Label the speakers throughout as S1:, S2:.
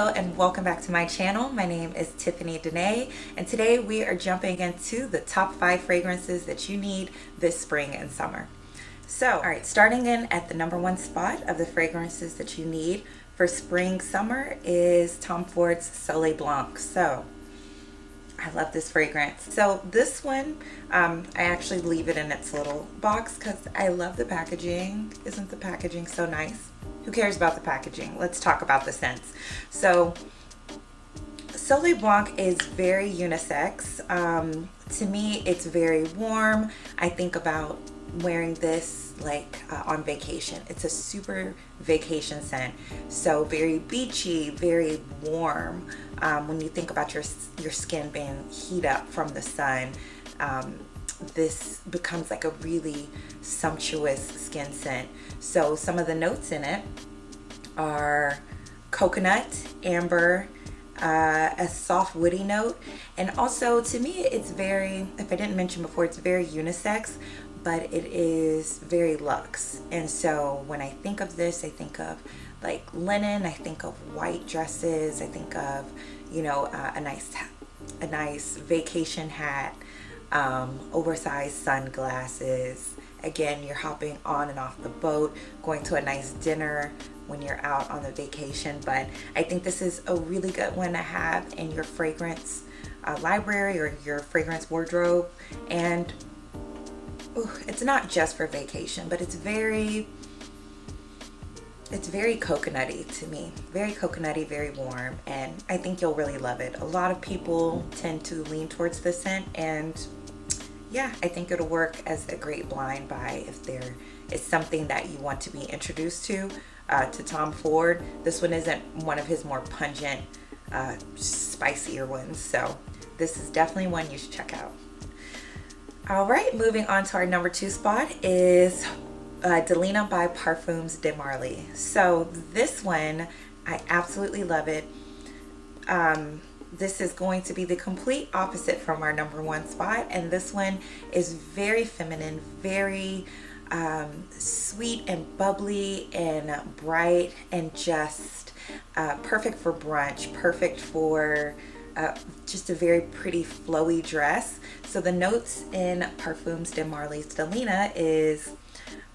S1: And welcome back to my channel. My name is TiffaniDanee, and today we are jumping into the top 5 fragrances that you need this spring and summer. So, all right, starting in at the #1 spot of the fragrances that you need for spring summer is Tom Ford's Soleil Blanc. So I love this fragrance. So this one, I actually leave it in its little box because I love the packaging. Isn't the packaging so nice? Who cares about the packaging? Let's talk about the scents. So Soleil Blanc is very unisex. To me, it's very warm. I think about wearing this like on vacation. It's a super vacation scent, so very beachy, very warm. When you think about your skin being heat up from the sun, this becomes like a really sumptuous skin scent. So some of the notes in it are coconut, amber, a soft woody note, and also to me it's very, if I didn't mention before, it's very unisex, but it is very luxe. And so when I think of this, I think of like linen, I think of white dresses, I think of, you know, a nice vacation hat, oversized sunglasses. Again, you're hopping on and off the boat, going to a nice dinner when you're out on the vacation. But I think this is a really good one to have in your fragrance library or your fragrance wardrobe. And it's not just for vacation, but it's very coconutty to me. Very coconutty, very warm, and I think you'll really love it. A lot of people tend to lean towards this scent, and yeah, I think it'll work as a great blind buy if there is something that you want to be introduced to Tom Ford. This one isn't one of his more pungent, spicier ones, so this is definitely one you should check out. All right, moving on to our #2 spot is Delina by Parfums de Marly. So this one, I absolutely love it. This is going to be the complete opposite from our #1 spot, and this one is very feminine, very sweet and bubbly and bright, and just perfect for brunch, perfect for just a very pretty flowy dress. So the notes in Parfums de Marly's Delina is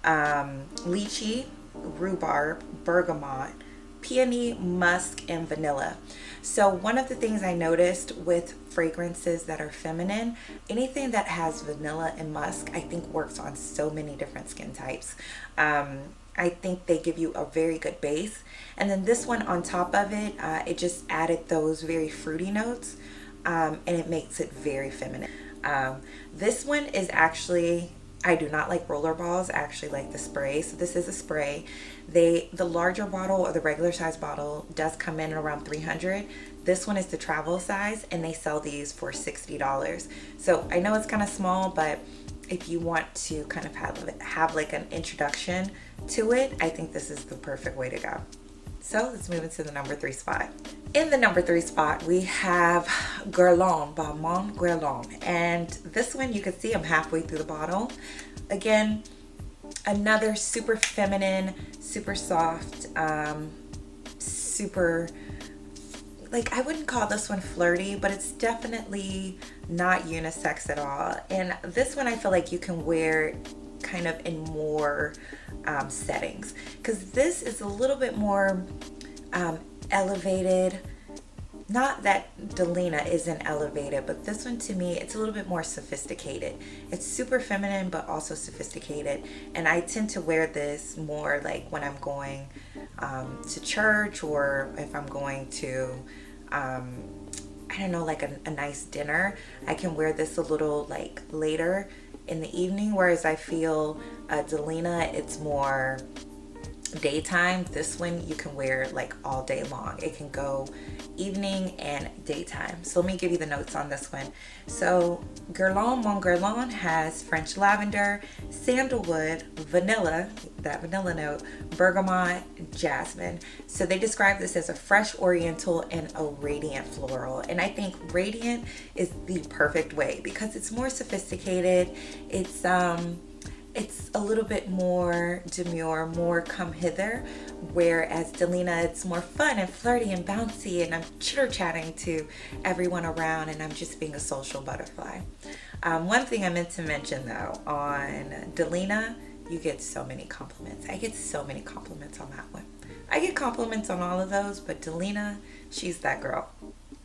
S1: lychee, rhubarb, bergamot, peony, musk, and vanilla. So one of the things I noticed with fragrances that are feminine, anything that has vanilla and musk, I think works on so many different skin types. I think they give you a very good base. And then this one on top of it, it just added those very fruity notes, and it makes it very feminine. This one is actually, I do not like roller balls. I actually like the spray. So this is a spray. The larger bottle or the regular size bottle does come in around $300. This one is the travel size, and they sell these for $60. So I know it's kind of small, but if you want to kind of have like an introduction to it, I think this is the perfect way to go. So let's move into the #3 spot. In the #3 spot, we have GUERLAIN by GUERLAIN. And this one, you can see I'm halfway through the bottle. Again, another super feminine, super soft, super, like, I wouldn't call this one flirty, but it's definitely not unisex at all. And this one I feel like you can wear kind of in more settings, because this is a little bit more elevated. Not that Delina isn't elevated, but this one to me, it's a little bit more sophisticated. It's super feminine, but also sophisticated. And I tend to wear this more like when I'm going to church, or if I'm going to, I don't know, like a nice dinner. I can wear this a little like later in the evening, whereas I feel Delina, it's more daytime. This one you can wear like all day long. It can go evening and daytime. So let me give you the notes on this one. So GUERLAIN Mon GUERLAIN has French lavender, sandalwood, vanilla, that vanilla note, bergamot, jasmine. So they describe this as a fresh oriental and a radiant floral. And I think radiant is the perfect way because it's more sophisticated. It's it's a little bit more demure, more come hither, whereas Delina, it's more fun and flirty and bouncy, and I'm chitter chatting to everyone around, and I'm just being a social butterfly. One thing I meant to mention though, on Delina, you get so many compliments. I get so many compliments on that one. I get compliments on all of those, but Delina, she's that girl.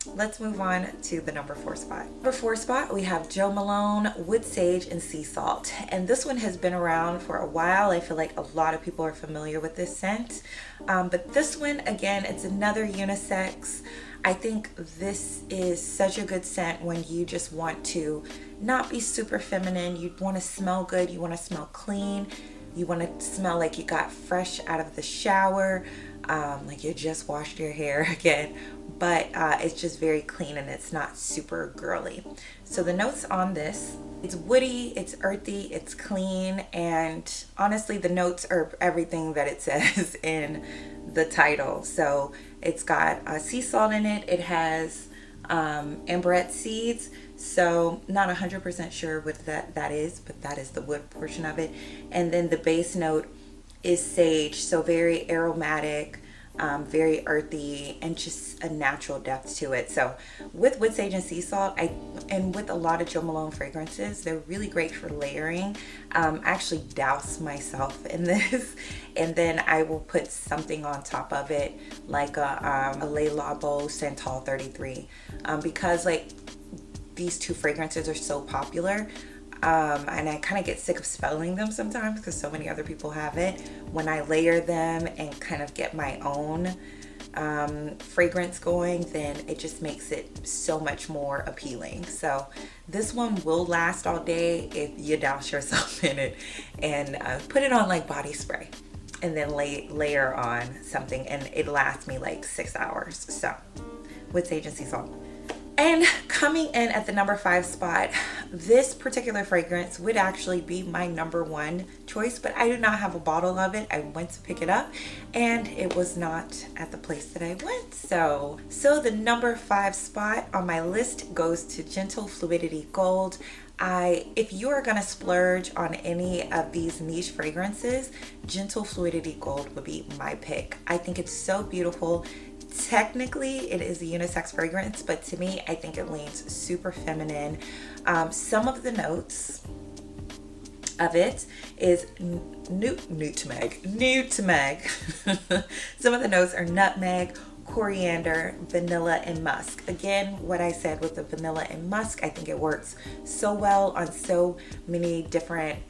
S1: Let's move on to the number 4 spot. Number 4 spot, we have Jo Malone, Wood Sage and Sea Salt. And this one has been around for a while. I feel like a lot of people are familiar with this scent. But this one, again, it's another unisex. I think this is such a good scent when you just want to not be super feminine. You want to smell good. You want to smell clean. You want to smell like you got fresh out of the shower, like you just washed your hair again, but it's just very clean and it's not super girly. So the notes on this, it's woody, it's earthy, it's clean, and honestly the notes are everything that it says in the title. So it's got sea salt in it, it has amberette seeds, so not 100% sure what that is, but that is the wood portion of it. And then the base note is sage, so very aromatic, very earthy, and just a natural depth to it. So with wood sage and sea salt, and with a lot of Jo Malone fragrances, they're really great for layering. I actually douse myself in this, and then I will put something on top of it, like a Le Labo Santal 33, because like these two fragrances are so popular. And I kind of get sick of spelling them sometimes because so many other people have it. When I layer them and kind of get my own fragrance going, then it just makes it so much more appealing. So this one will last all day if you douse yourself in it and put it on like body spray and then layer on something, and it lasts me like 6 hours. So with sage and sea salt. And coming in at the number 5 spot, this particular fragrance would actually be my number 1 choice, but I do not have a bottle of it. I went to pick it up and it was not at the place that I went. So the number 5 spot on my list goes to Gentle Fluidity Gold. If you are gonna splurge on any of these niche fragrances, Gentle Fluidity Gold would be my pick. I think it's so beautiful. Technically it is a unisex fragrance, but to me I think it leans super feminine. Some of the notes of it is nutmeg. Some of the notes are nutmeg, coriander, vanilla, and musk. Again, what I said with the vanilla and musk, I think it works so well on so many different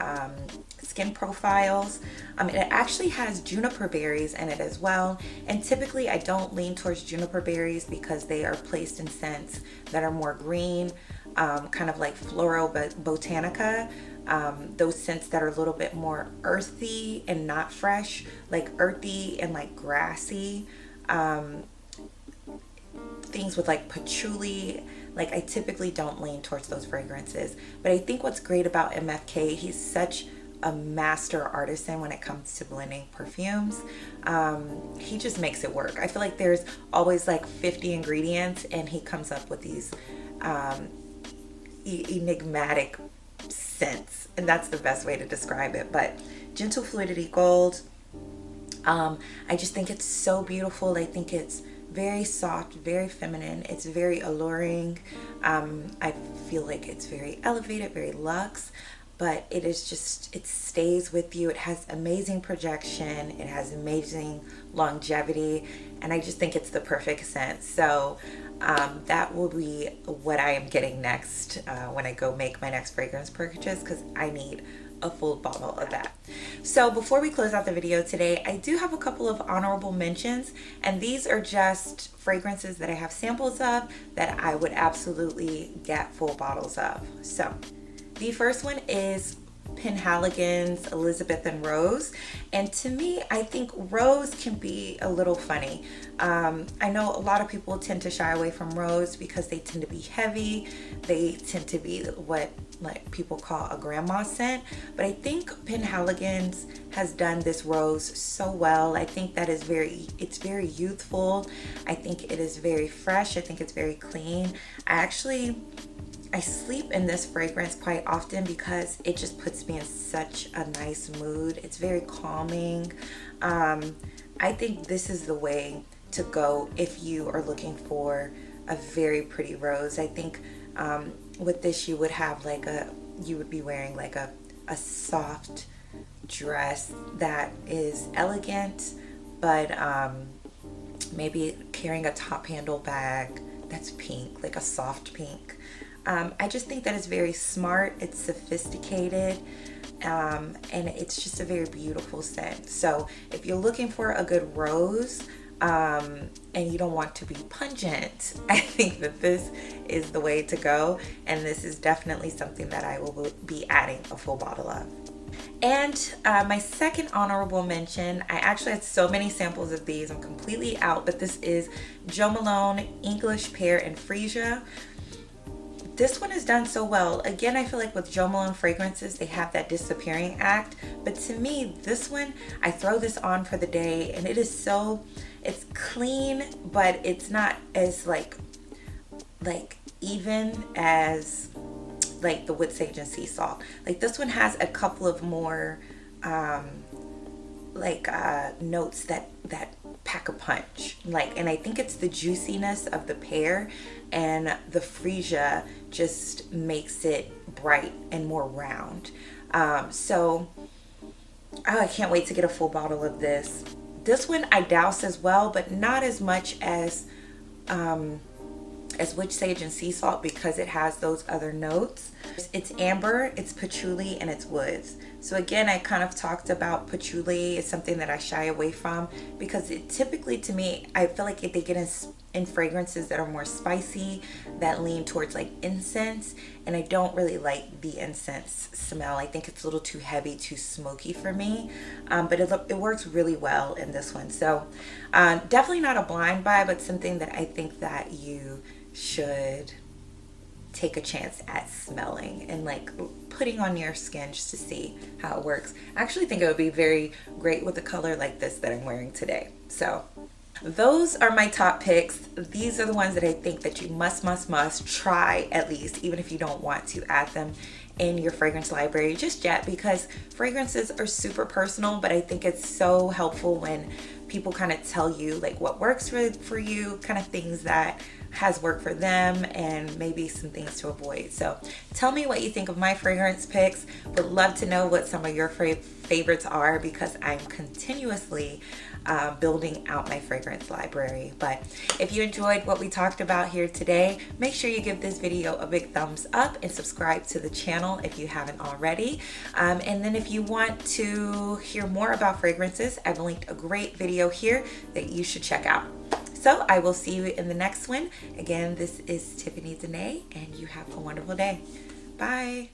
S1: skin profiles. It actually has juniper berries in it as well, and typically I don't lean towards juniper berries because they are placed in scents that are more green, kind of like floral botanica, those scents that are a little bit more earthy and not fresh, like earthy and like grassy, things with like patchouli. Like I typically don't lean towards those fragrances, but I think what's great about MFK, he's such a master artisan when it comes to blending perfumes. He just makes it work. I feel like there's always like 50 ingredients and he comes up with these enigmatic scents, and that's the best way to describe it. But Gentle Fluidity Gold, I just think it's so beautiful. I think it's very soft, very feminine, it's very alluring. I feel like it's very elevated, very luxe, but it is just, it stays with you. It has amazing projection, it has amazing longevity, and I just think it's the perfect scent. So that will be what I am getting next when I go make my next fragrance purchase, because I need a full bottle of that. So before we close out the video today, I do have a couple of honorable mentions, and these are just fragrances that I have samples of that I would absolutely get full bottles of. So the first one is PENHALIGON's Elizabethan Rose, and to me I think rose can be a little funny. I know a lot of people tend to shy away from rose because they tend to be heavy, they tend to be what like people call a grandma scent, but I think PENHALIGON's has done this rose so well. I think that is it's very youthful. I think it is very fresh. I think it's very clean. I actually I sleep in this fragrance quite often because it just puts me in such a nice mood. It's very calming. I think this is the way to go if you are looking for a very pretty rose. I think with this you would have like you would be wearing like a soft dress that is elegant, but maybe carrying a top handle bag that's pink, like a soft pink. I just think that it's very smart, it's sophisticated, and it's just a very beautiful scent. So if you're looking for a good rose and you don't want to be pungent, I think that this is the way to go, and this is definitely something that I will be adding a full bottle of. And my second honorable mention, I actually had so many samples of these, I'm completely out, but this is Jo Malone English Pear and Freesia. This one is done so well. Again, I feel like with Jo Malone fragrances, they have that disappearing act. But to me, this one, I throw this on for the day and it is so, it's clean, but it's not as like even as like the Wood Sage and Sea Salt. Like this one has a couple of more notes that pack a punch, like, and I think it's the juiciness of the pear, and the freesia just makes it bright and more round. I can't wait to get a full bottle of this. This one I douse as well, but not as much as Wood Sage and Sea Salt, because it has those other notes. It's amber, it's patchouli, and it's woods. So again, I kind of talked about patchouli. It's something that I shy away from because it typically, to me, I feel like if they get in fragrances that are more spicy, that lean towards like incense, and I don't really like the incense smell. I think it's a little too heavy, too smoky for me, but it works really well in this one. So definitely not a blind buy, but something that I think that you should take a chance at smelling and like putting on your skin just to see how it works. I actually think it would be very great with a color like this that I'm wearing today. So those are my top picks. These are the ones that I think that you must try at least, even if you don't want to add them in your fragrance library just yet, because fragrances are super personal, but I think it's so helpful when people kind of tell you like what works for you, kind of things that has worked for them, and maybe some things to avoid. So tell me what you think of my fragrance picks. Would love to know what some of your favorites are, because I'm continuously building out my fragrance library. But if you enjoyed what we talked about here today, make sure you give this video a big thumbs up and subscribe to the channel if you haven't already. And then if you want to hear more about fragrances, I've linked a great video here that you should check out. So I will see you in the next one. Again, this is TiffaniDanee, and you have a wonderful day. Bye.